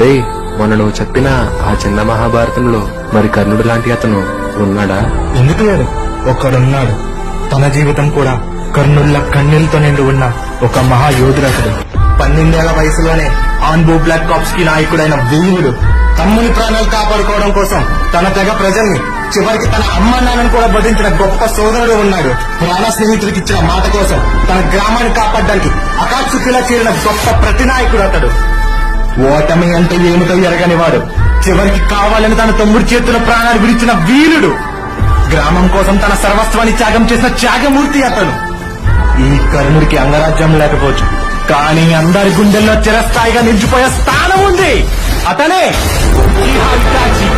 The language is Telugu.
రే, మొన్న నువ్వు చెప్పిన ఆ చిన్న మహాభారతంలో మరి కర్ణుడు లాంటి అతను ఉన్నాడా? ఎందుకు లేడు, ఒక్కడున్నాడు. తన జీవితం కూడా కర్ణుళ్ళ కన్నీళ్లతో నిండి ఉన్న ఒక మహాయోధుడతడు. 12 ఏళ్ల వయసులోనే ఆన్బో బ్లాక్ కాప్స్ కి నాయకుడైన వీరుడు. తమ్ముని ప్రాణాలు కాపాడుకోవడం కోసం తన తెగ ప్రజల్ని, చివరికి తన అమ్మ నాన్నను కూడా వధించిన గొప్ప సోదరుడు ఉన్నాడు. ప్రాణ స్నేహితుడికి ఇచ్చిన మాట కోసం తన గ్రామాన్ని కాపాడడానికి అకాత్సుకిలా చేరిన గొప్ప ప్రతినాయకుడు అతడు. ఓటమి అంటే ఏమిటో ఎరగని వాడు, చివరికి కావాలని తన తమ్ముడి చేతుల ప్రాణాలు విడిచిన వీరుడు. గ్రామం కోసం తన సర్వస్వాన్ని త్యాగం చేసిన త్యాగమూర్తి అతను. ఈ కర్ణుడికి అంగరాజ్యం లేకపోవచ్చు, కానీ అందరి గుండెల్లో చిరస్థాయిగా నిలిచిపోయే స్థానం ఉంది. అతనే ఈ హిటాచి.